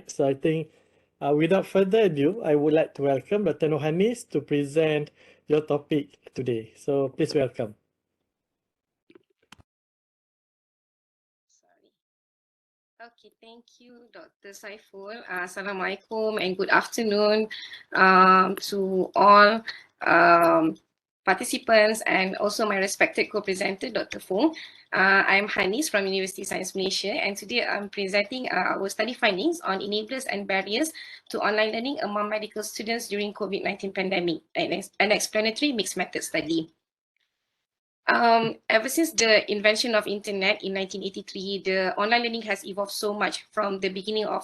tonight. So I think without further ado, I would like to welcome Dr. NURHANIS to present your topic today. So please welcome. Okay, thank you, Dr. Saiful. Assalamualaikum and good afternoon to all participants and also my respected co-presenter, Dr. Fong. I'm Hanis from University Science Malaysia, and today I'm presenting our study findings on enablers and barriers to online learning among medical students during COVID-19 pandemic, an explanatory mixed method study. Ever since the invention of internet in 1983, the online learning has evolved so much from the beginning of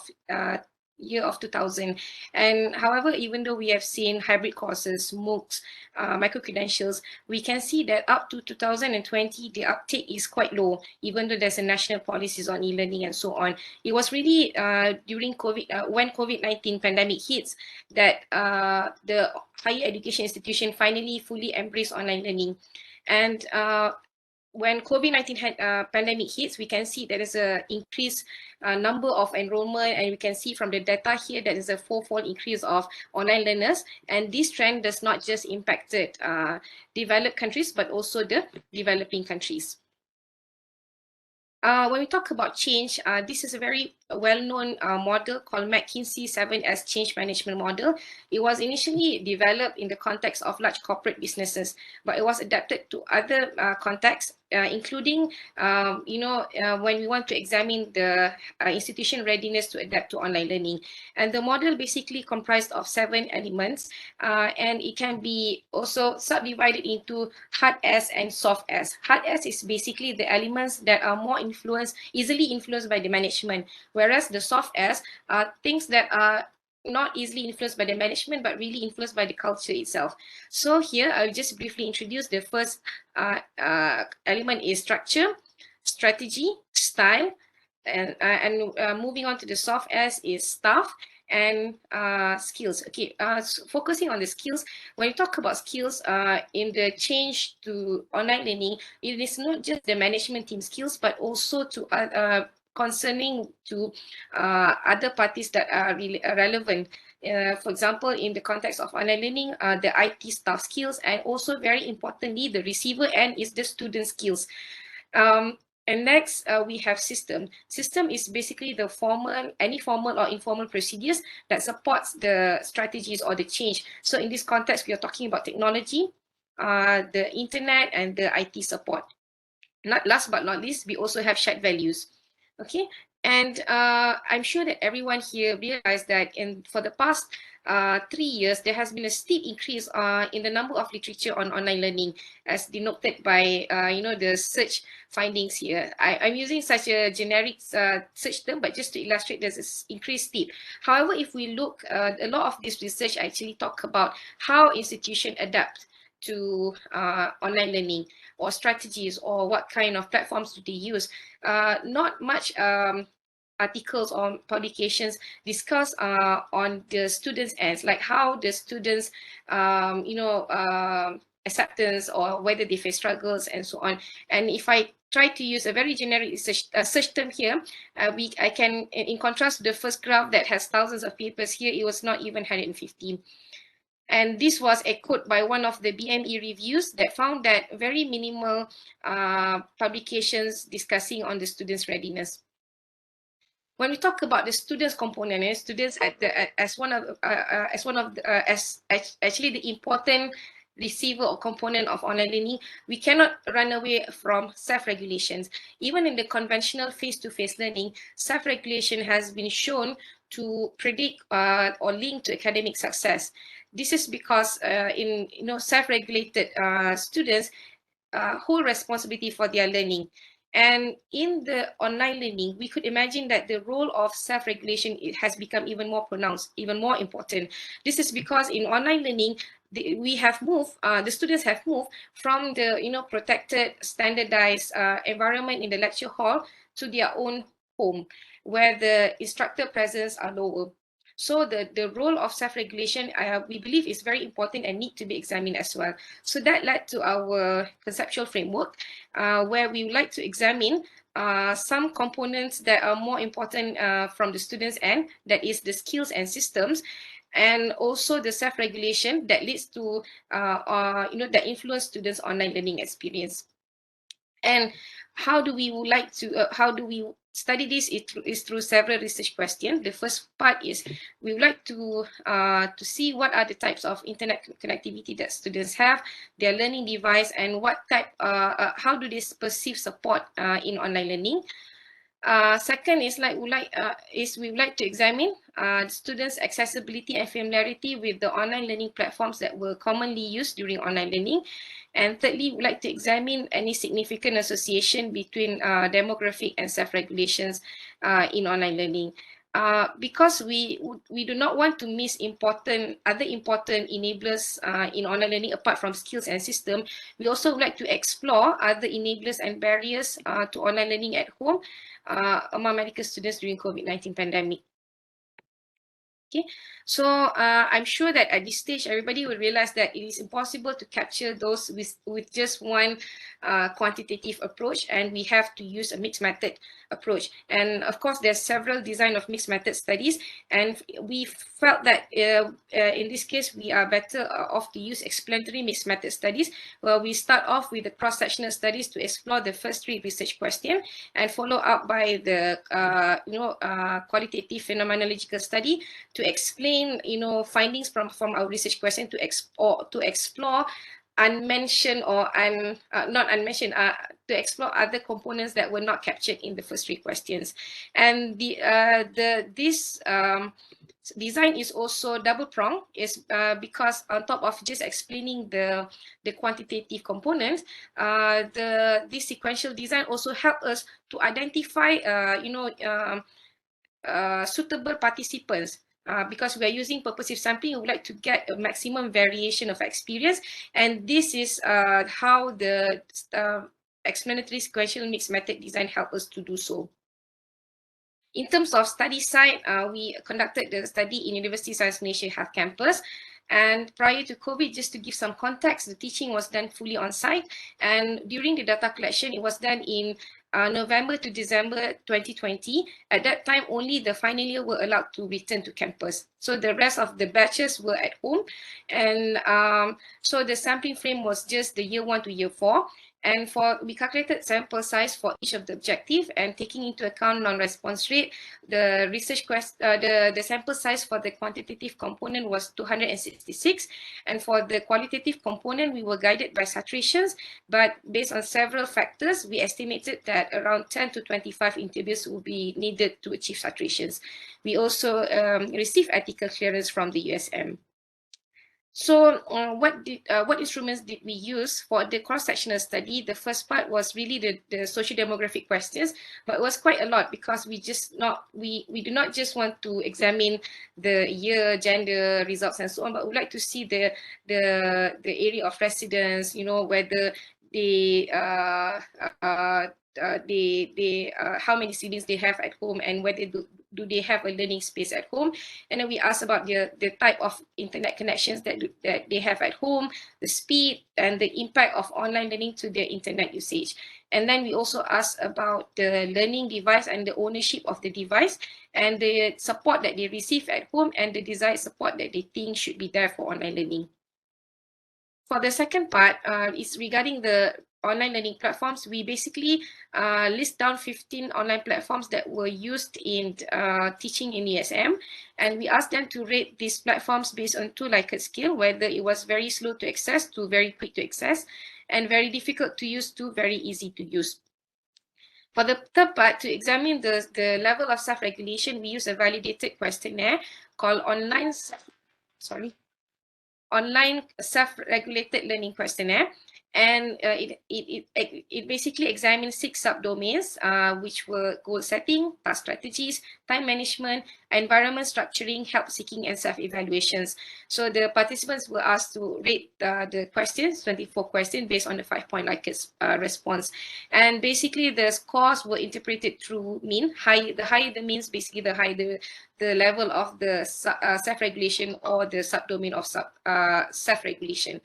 year of 2000. And however, even though we have seen hybrid courses, MOOCs, micro-credentials, we can see that up to 2020, the uptake is quite low, even though there's a national policies on e-learning and so on. It was really during COVID, when COVID-19 pandemic hits, that the higher education institution finally fully embraced online learning. And when COVID-19 pandemic hits, we can see there is an increased number of enrollment, and we can see from the data here that is a fourfold increase of online learners. And this trend does not just impact developed countries, but also the developing countries. When we talk about change, this is a very well-known model called McKinsey 7S Change Management Model. It was initially developed in the context of large corporate businesses, but it was adapted to other contexts, including, when we want to examine the institution readiness to adapt to online learning. And the model basically comprised of 7 elements, and it can be also subdivided into hard S and soft S. Hard S is basically the elements that are more easily influenced by the management, whereas the soft S are things that are not easily influenced by the management, but really influenced by the culture itself. So here, I'll just briefly introduce the first element is structure, strategy, style, and moving on to the soft S is staff and skills. Okay, so focusing on the skills, when you talk about skills in the change to online learning, it is not just the management team skills, but also to concerning to other parties that are really relevant. For example, in the context of online learning, the IT staff skills, and also very importantly, the receiver end is the student skills. And next, we have system. System is basically the any formal or informal procedures that supports the strategies or the change. So in this context, we are talking about technology, the internet, and the IT support. Last but not least, we also have shared values. Okay, and I'm sure that everyone here realized that for the past 3 years, there has been a steep increase in the number of literature on online learning, as denoted by the search findings here. I'm using such a generic search term, but just to illustrate, there's this increased steep. However, if we look, a lot of this research actually talk about how institutions adapt to online learning, or strategies, or what kind of platforms do they use. Not much articles or publications discuss on the students' ends, like how the students, acceptance, or whether they face struggles and so on. And if I try to use a very generic search term here, I can, in contrast to the first graph that has thousands of papers, here it was not even 150. And this was echoed by one of the BME reviews that found that very minimal publications discussing on the students' readiness. When we talk about the students component, students as actually the important receiver or component of online learning, we cannot run away from self-regulations. Even in the conventional face-to-face learning, self-regulation has been shown to predict or link to academic success. This is because in self-regulated students hold responsibility for their learning. And in the online learning, we could imagine that the role of self-regulation has become even more pronounced, even more important. This is because in online learning, the students have moved from the protected, standardized environment in the lecture hall to their own home, where the instructor presence are lower. So the role of self-regulation, we believe, is very important and need to be examined as well. So that led to our conceptual framework, where we would like to examine some components that are more important from the students' end, that is the skills and systems, and also the self-regulation that leads to, that influence students' online learning experience. And how do we study this? Is through several research questions. The first part is we would like to see what are the types of internet connectivity that students have, their learning device, and what type, how do they perceive support in online learning. Second is we would like to examine students' accessibility and familiarity with the online learning platforms that were commonly used during online learning. And thirdly, we'd like to examine any significant association between demographic and self-regulations in online learning. Because we do not want to miss other important enablers in online learning apart from skills and system. We also would like to explore other enablers and barriers to online learning at home among medical students during COVID-19 pandemic. Okay, so I'm sure that at this stage, everybody will realize that it is impossible to capture those with just one quantitative approach, and we have to use a mixed method approach. And of course, there's several design of mixed method studies, and we felt that in this case, we are better off to use explanatory mixed method studies, where we start off with the cross-sectional studies to explore the first 3 research questions, and follow up by the qualitative phenomenological study to explain, findings from our research question, to explore unmentioned or not unmentioned, to explore other components that were not captured in the first 3 questions. And this design is also double-pronged, is because on top of just explaining the quantitative components, this sequential design also help us to identify suitable participants. Because we are using purposive sampling, we would like to get a maximum variation of experience, and this is how the explanatory sequential mixed method design help us to do so. In terms of study site, we conducted the study in University Science Malaysia Health Campus. And prior to COVID, just to give some context, the teaching was done fully on site. And during the data collection, it was done in November to December 2020. At that time, only the final year were allowed to return to campus. So the rest of the batches were at home. And so the sampling frame was just the year 1 to year 4. And we calculated sample size for each of the objective, and taking into account non-response rate, the the sample size for the quantitative component was 266, and for the qualitative component, we were guided by saturations, but based on several factors, we estimated that around 10 to 25 interviews will be needed to achieve saturations. We also received ethical clearance from the USM. So what instruments did we use for the cross-sectional study? The first part was really the socio-demographic questions, but it was quite a lot because we do not just want to examine the year, gender, results, and so on, but we'd like to see the area of residence, whether they how many siblings they have at home, and whether do they have a learning space at home. And then we ask about the type of internet connections that they have at home, the speed, and the impact of online learning to their internet usage. And then we also ask about the learning device and the ownership of the device, and the support that they receive at home, and the desired support that they think should be there for online learning. For the second part, is regarding the online learning platforms. We basically list down 15 online platforms that were used in teaching in ESM, and we asked them to rate these platforms based on 2 Likert scale, whether it was very slow to access to very quick to access, and very difficult to use to very easy to use. For the third part, to examine the level of self-regulation, we use a validated questionnaire called online self-regulated learning questionnaire, and it basically examines 6 subdomains, which were goal setting, task strategies, time management, environment structuring, help seeking, and self-evaluations. So the participants were asked to rate the questions, 24 questions, based on the 5-point Likert response. And basically the scores were interpreted through mean. The higher the means, basically the higher the level of the self-regulation or the subdomain of self-regulation.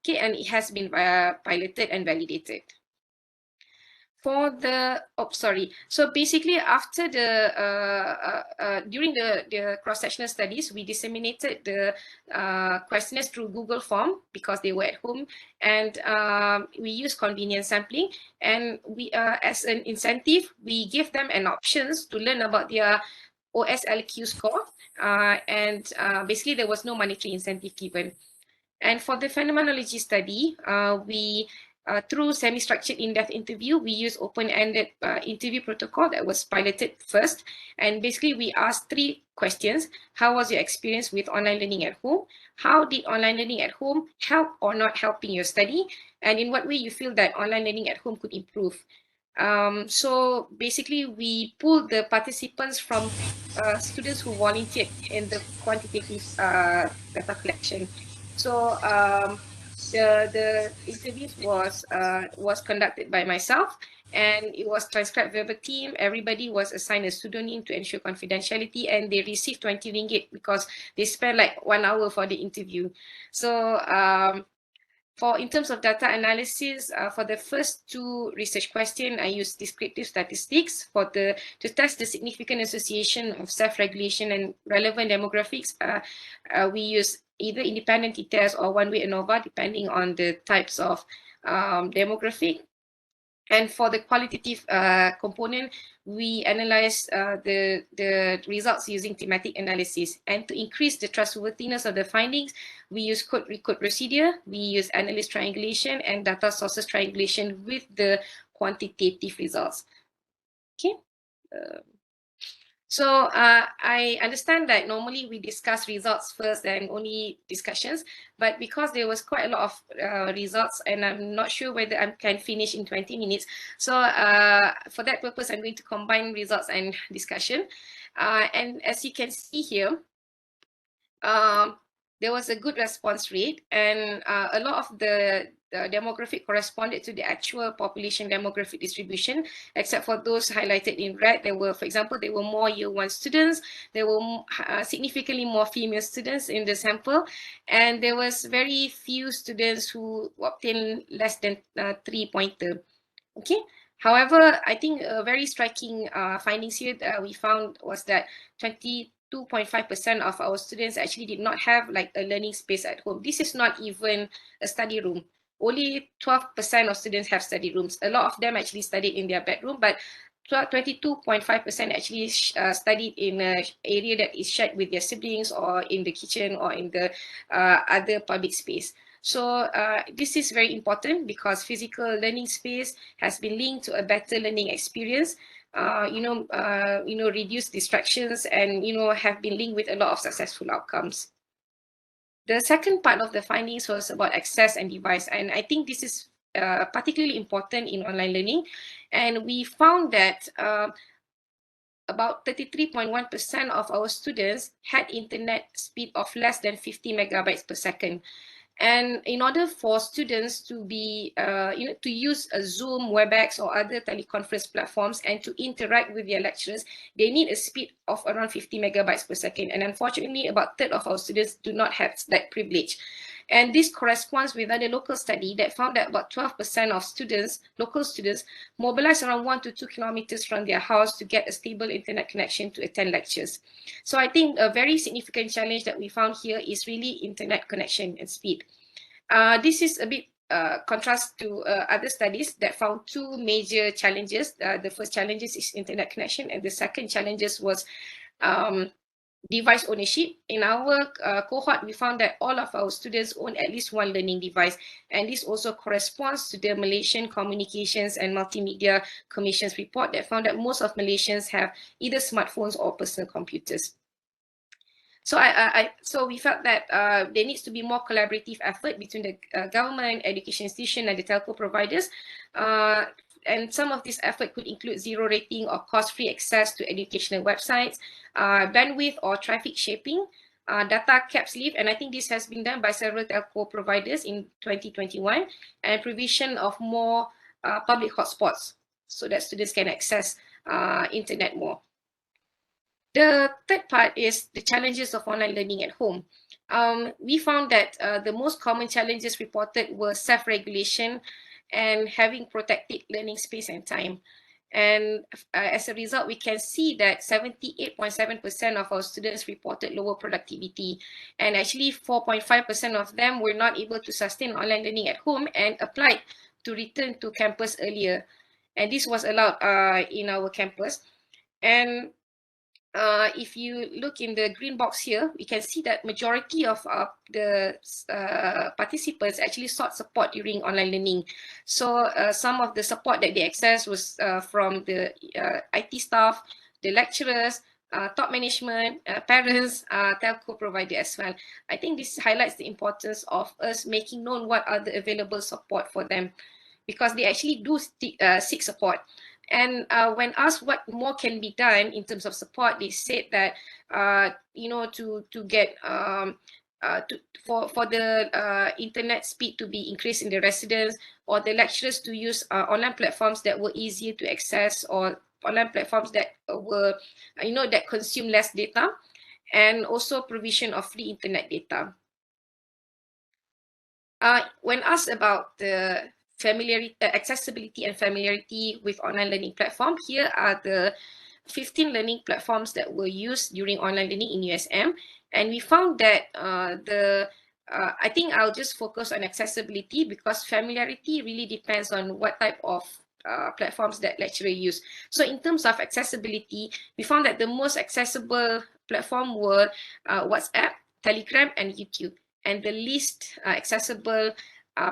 Okay, and it has been piloted and validated. For the, so basically after the, during the cross-sectional studies, we disseminated the questionnaires through Google Form because they were at home, and we used convenience sampling, and we, as an incentive, we gave them an options to learn about their OSLQ score, and basically there was no monetary incentive given. And for the phenomenology study, we through semi-structured in-depth interview, we use open-ended interview protocol that was piloted first. And basically, we asked 3 questions. How was your experience with online learning at home? How did online learning at home help or not helping your study? And in what way you feel that online learning at home could improve? So basically, we pulled the participants from students who volunteered in the quantitative data collection. So the interviews was conducted by myself, and it was transcribed verbatim. Everybody was assigned a pseudonym to ensure confidentiality, and they received 20 ringgit because they spent like 1 hour for the interview. So in terms of data analysis, for the first 2 research questions, I used descriptive statistics to test the significant association of self-regulation and relevant demographics. We use either independent t-test or one-way ANOVA, depending on the types of demographic. And for the qualitative component, we analyze the results using thematic analysis. And to increase the trustworthiness of the findings, we use code-recode procedure, we use analyst triangulation and data sources triangulation with the quantitative results. Okay. So I understand that normally we discuss results first and only discussions, but because there was quite a lot of results and I'm not sure whether I can finish in 20 minutes. So for that purpose, I'm going to combine results and discussion. And as you can see here, there was a good response rate, and a lot of the demographic corresponded to the actual population demographic distribution, except for those highlighted in red. There were, for example, there were more year 1 students, there were significantly more female students in the sample, and there was very few students who obtained less than 3 pointer. Okay. However, I think a very striking findings here that we found was that 22.5% of our students actually did not have like a learning space at home. This is not even a study room. Only 12% of students have study rooms. A lot of them actually studied in their bedroom, but 22.5% actually studied in an area that is shared with their siblings or in the kitchen or in the other public space. So this is very important because physical learning space has been linked to a better learning experience, reduce distractions, and have been linked with a lot of successful outcomes. The second part of the findings was about access and device, and I think this is particularly important in online learning. And we found that about 33.1% of our students had internet speed of less than 50 megabytes per second. And in order for students to be, to use a Zoom, WebEx, or other teleconference platforms and to interact with their lecturers, they need a speed of around 50 megabytes per second. And unfortunately, about 1/3 of our students do not have that privilege. And this corresponds with another local study that found that about 12% of students, local students, mobilize around 1 to 2 kilometers from their house to get a stable internet connection to attend lectures. So I think a very significant challenge that we found here is really internet connection and speed. This is a bit contrast to other studies that found 2 major challenges. The first challenge is internet connection, and the second challenge was device ownership. In our cohort, we found that all of our students own at least 1 learning device, and this also corresponds to the Malaysian Communications and Multimedia Commission's report that found that most of Malaysians have either smartphones or personal computers. So so we felt that there needs to be more collaborative effort between the government, education institution, and the telco providers. And some of this effort could include zero rating or cost-free access to educational websites, bandwidth or traffic shaping, data cap sleeve, and I think this has been done by several telco providers in 2021, and provision of more public hotspots so that students can access internet more. The third part is the challenges of online learning at home. We found that the most common challenges reported were self-regulation and having protected learning space and time. And as a result, we can see that 78.7% of our students reported lower productivity. And actually 4.5% of them were not able to sustain online learning at home and applied to return to campus earlier. And this was allowed in our campus. And if you look in the green box here, we can see that majority of the participants actually sought support during online learning. So some of the support that they accessed was from the IT staff, the lecturers, top management, parents, telco provider as well. I think this highlights the importance of us making known what are the available support for them, because they actually do seek support. And when asked what more can be done in terms of support, they said that to get for the internet speed to be increased in the residence, or the lecturers to use online platforms that were easier to access, or online platforms that were that consume less data, and also provision of free internet data. When asked about the accessibility and familiarity with online learning platform, here are the 15 learning platforms that were used during online learning in USM. And we found that I think I'll just focus on accessibility, because familiarity really depends on what type of platforms that lecturer use. So in terms of accessibility, we found that the most accessible platform were WhatsApp, Telegram, and YouTube. And the least accessible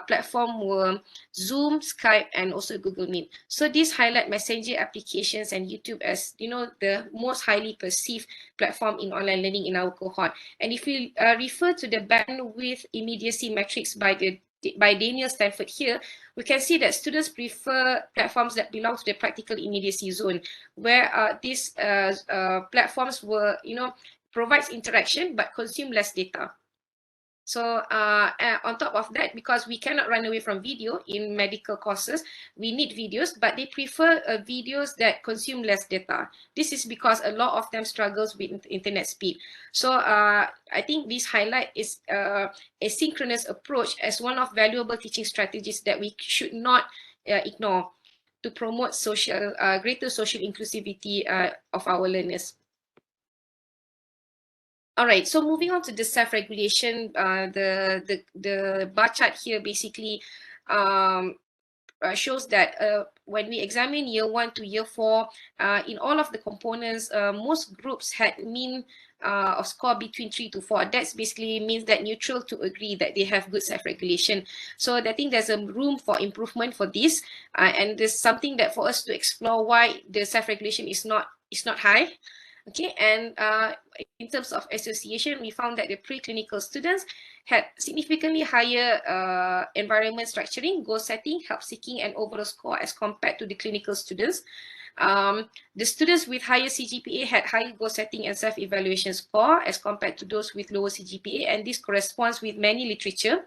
platform were Zoom, Skype, and also Google Meet. So these highlight messenger applications and YouTube as the most highly perceived platform in online learning in our cohort. And if we refer to the bandwidth immediacy metrics by Daniel Stanford here, we can see that students prefer platforms that belong to the practical immediacy zone, where these platforms were provides interaction but consume less data. So on top of that, because we cannot run away from video in medical courses, we need videos, but they prefer videos that consume less data. This is because a lot of them struggles with internet speed. So I think this highlight is a synchronous approach as one of valuable teaching strategies that we should not ignore to promote greater social inclusivity of our learners. All right, so moving on to the self-regulation, the bar chart here basically shows that when we examine year 1 to year 4, in all of the components, most groups had mean of score between 3 to 4. That's basically means that neutral to agree that they have good self-regulation. So I think there's a room for improvement for this, and there's something that for us to explore why the self-regulation is not high. Okay, and in terms of association, we found that the preclinical students had significantly higher environment structuring, goal setting, help seeking, and overall score as compared to the clinical students. The students with higher CGPA had higher goal setting and self-evaluation score as compared to those with lower CGPA, and this corresponds with many literature.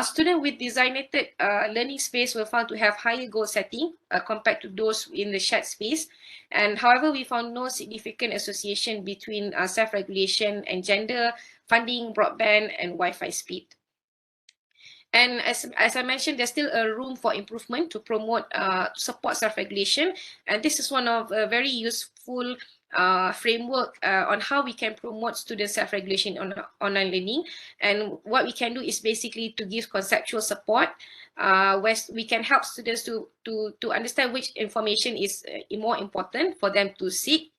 Students with designated learning space were found to have higher goal setting compared to those in the shared space. And however, we found no significant association between self-regulation and gender, funding, broadband, and Wi-Fi speed. And as I mentioned, there's still a room for improvement to promote, support self-regulation. And this is one of a very useful framework on how we can promote student self-regulation on online learning. And what we can do is basically to give conceptual support, where we can help students to understand which information is more important for them to seek.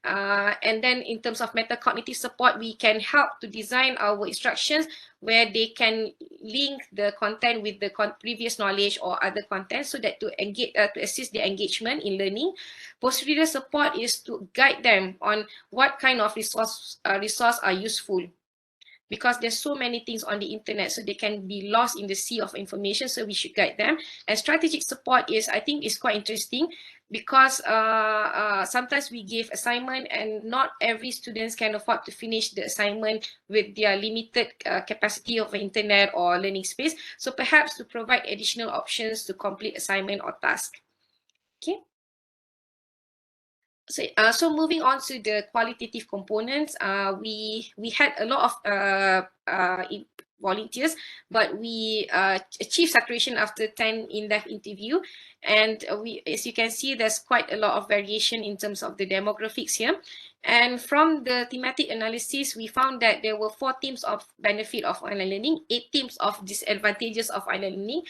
And then in terms of metacognitive support, we can help to design our instructions where they can link the content with the previous knowledge or other content, so that to engage, to assist their engagement in learning. Post-reader support is to guide them on what kind of resource are useful, because there's so many things on the internet, so they can be lost in the sea of information, so we should guide them. And strategic support is, I think, is quite interesting, because sometimes we give assignment and not every students can afford to finish the assignment with their limited capacity of internet or learning space. So perhaps to provide additional options to complete assignment or task. Okay. So moving on to the qualitative components, we had a lot of volunteers, but we achieved saturation after 10 in-depth interview. And as you can see, there's quite a lot of variation in terms of the demographics here. And from the thematic analysis, we found that there were 4 themes of benefit of online learning, 8 themes of disadvantages of online learning.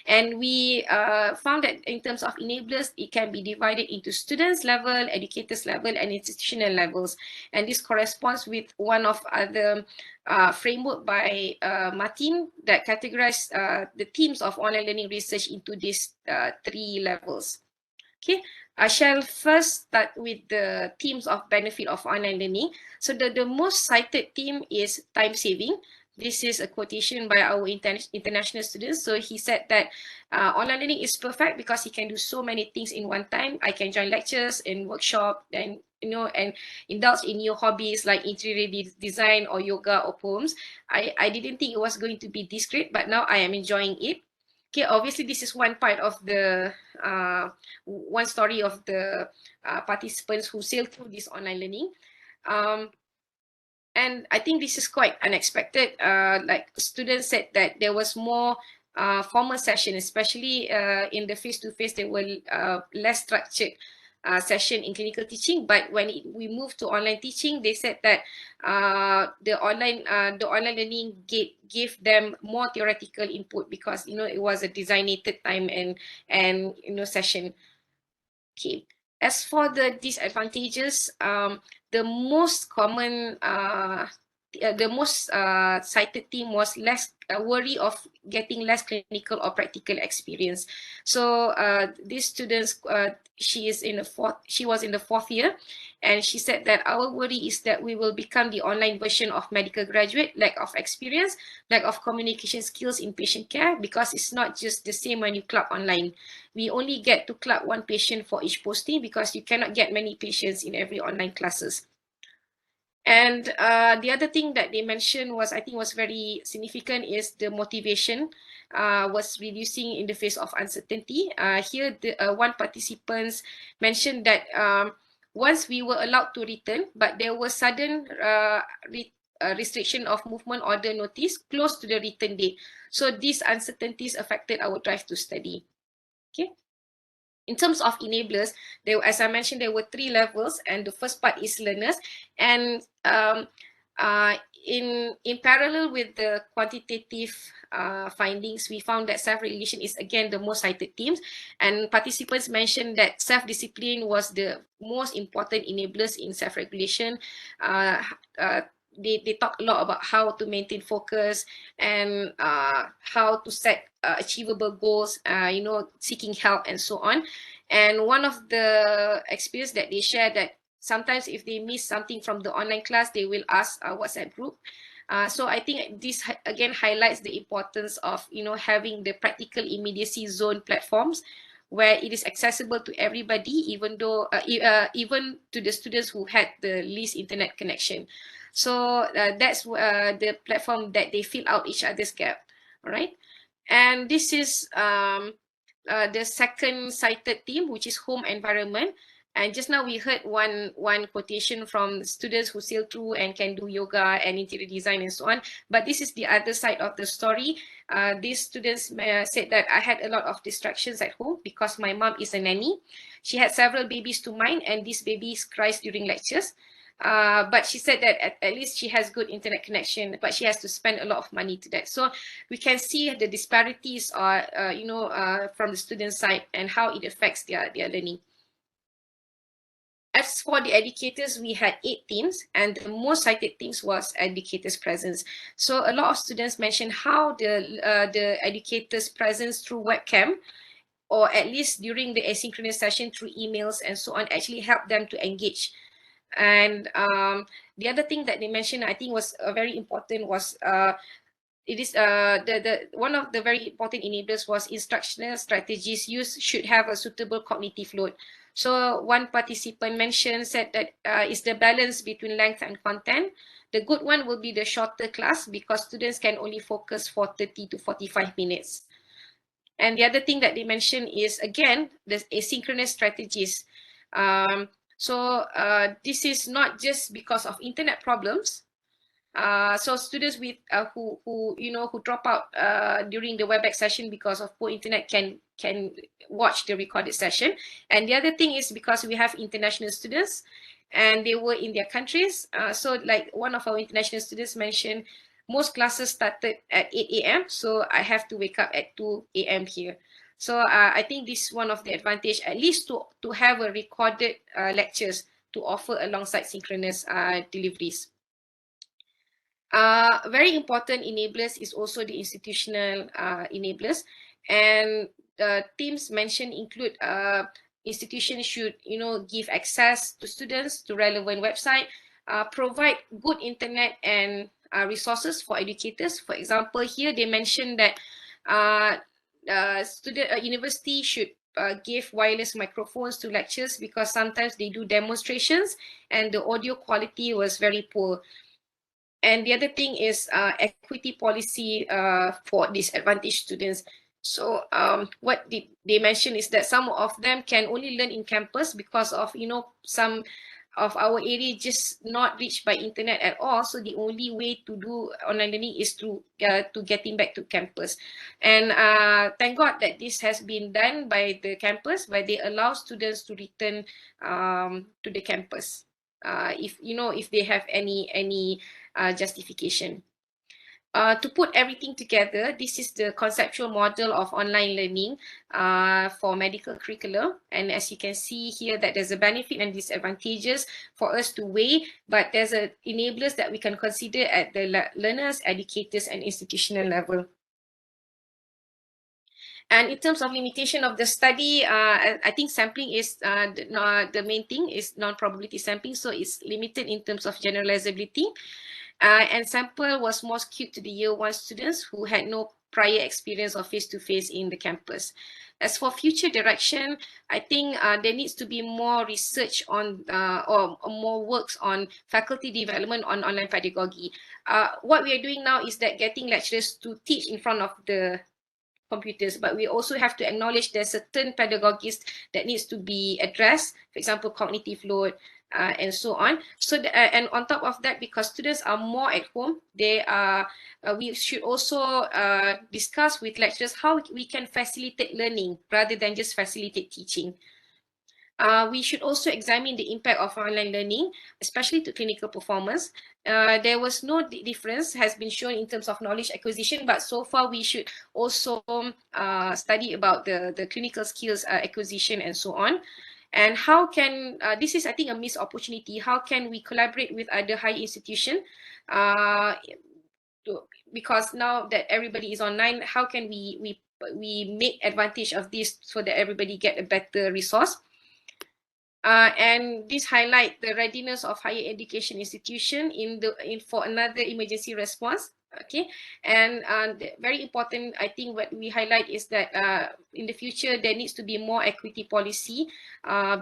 And we found that in terms of enablers, it can be divided into students level, educators level, and institutional levels. And this corresponds with one of the framework by Martin that categorized the themes of online learning research into these 3 levels. Okay, I shall first start with the themes of benefit of online learning. So the most cited theme is time saving. This is a quotation by our international students. So he said that online learning is perfect because he can do so many things in one time. I can join lectures and workshop and and indulge in new hobbies like interior design or yoga or poems. I didn't think it was going to be this great, but now I am enjoying it. Okay, obviously this is one part of the one story of the participants who sailed through this online learning. And I think this is quite unexpected. Like students said that there was more formal session, especially in the face-to-face, there were less structured session in clinical teaching. But when we moved to online teaching, they said that the online learning gave them more theoretical input because it was a designated time and session. Okay. As for the disadvantages, the most common, the most cited theme was less worry of getting less clinical or practical experience. So these students, she was in the 4th year, and she said that our worry is that we will become the online version of medical graduate, lack of experience, lack of communication skills in patient care, because it's not just the same when you club online. We only get to club 1 patient for each posting because you cannot get many patients in every online classes. And the other thing that they mentioned was, I think was very significant, is the motivation was reducing in the face of uncertainty. Here, one participant mentioned that once we were allowed to return, but there was sudden restriction of movement order notice close to the return date. So these uncertainties affected our drive to study. Okay. In terms of enablers, as I mentioned, there were 3 levels, and the first part is learners. And in parallel with the quantitative findings, we found that self-regulation is again the most cited themes, and participants mentioned that self-discipline was the most important enablers in self-regulation. They talk a lot about how to maintain focus and how to set achievable goals, seeking help and so on. And one of the experience that they share, that sometimes if they miss something from the online class, they will ask a WhatsApp group. So I think this again highlights the importance of having the practical immediacy zone platforms, where it is accessible to everybody, even though even to the students who had the least internet connection. So that's the platform that they fill out each other's gap. All right, and this is the second cited theme, which is home environment. And just now we heard one quotation from students who sail through and can do yoga and interior design and so on. But this is the other side of the story. These students said that I had a lot of distractions at home because my mom is a nanny. She had several babies to mind, and these babies cries during lectures. But she said that at least she has good internet connection, but she has to spend a lot of money to that. So we can see the disparities are, from the student side and how it affects their learning. As for the educators, we had 8 themes, and the most cited themes was educators' presence. So a lot of students mentioned how the educators' presence through webcam, or at least during the asynchronous session through emails and so on, actually helped them to engage. And the other thing that they mentioned, I think was very important, was it is one of the very important enablers was instructional strategies used should have a suitable cognitive load. So one participant said that it's the balance between length and content. The good one will be the shorter class because students can only focus for 30 to 45 minutes. And the other thing that they mentioned is, again, the asynchronous strategies. So this is not just because of internet problems, So students with who drop out during the WebEx session because of poor internet can watch the recorded session. And the other thing is because we have international students and they were in their countries. So like one of our international students mentioned, most classes started at 8 a.m. So I have to wake up at 2 a.m. here. So I think this is one of the advantage, at least to have a recorded lectures to offer alongside synchronous deliveries. Very important enablers is also the institutional enablers, and themes mentioned include institutions should give access to students to relevant website, provide good internet and resources for educators. For example, here they mentioned that university should give wireless microphones to lectures because sometimes they do demonstrations and the audio quality was very poor. And the other thing is equity policy for disadvantaged students. So what they mentioned is that some of them can only learn in campus because of some of our area just not reached by internet at all. So the only way to do online learning is to getting back to campus. And thank God that this has been done by the campus, where they allow students to return to the campus if they have any justification. To put everything together, this is the conceptual model of online learning for medical curriculum. And as you can see here, that there's a benefit and disadvantages for us to weigh, but there's enablers that we can consider at the learners, educators, and institutional level. And in terms of limitation of the study, I think sampling is the main thing is non-probability sampling. So it's limited in terms of generalizability. And sample was more skewed to the year 1 students who had no prior experience of face-to-face in the campus. As for future direction, I think there needs to be more research on or more works on faculty development on online pedagogy. What we are doing now is that getting lecturers to teach in front of the computers, but we also have to acknowledge there's certain pedagogies that needs to be addressed, for example, cognitive load, and so on. So and on top of that, because students are more at home, we should also discuss with lecturers how we can facilitate learning rather than just facilitate teaching. We should also examine the impact of online learning, especially to clinical performance. There was no difference has been shown in terms of knowledge acquisition, but so far we should also study about the clinical skills acquisition and so on. And how can, this is I think a missed opportunity, how can we collaborate with other higher institutions? Because now that everybody is online, how can we make advantage of this so that everybody get a better resource? And this highlight the readiness of higher education institution for another emergency response. Okay, and very important, I think what we highlight is that in the future there needs to be more equity policy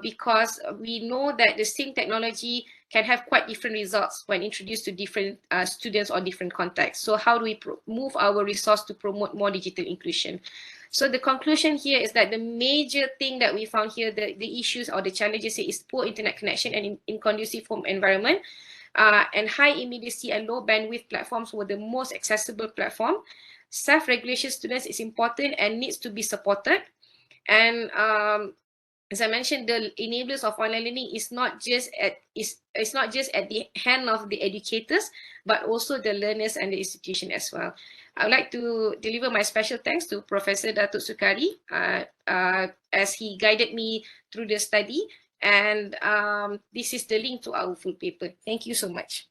because we know that the same technology can have quite different results when introduced to different students or different contexts. So how do we move our resource to promote more digital inclusion? So the conclusion here is that the major thing that we found here, the issues or the challenges here is poor internet connection and inconducive home environment. And high immediacy and low bandwidth platforms were the most accessible platform. Self-regulation students is important and needs to be supported. And as I mentioned, the enablers of online learning is not just at the hand of the educators, but also the learners and the institution as well. I would like to deliver my special thanks to Professor Datuk Sukari as he guided me through the study. And this is the link to our full paper. Thank you so much.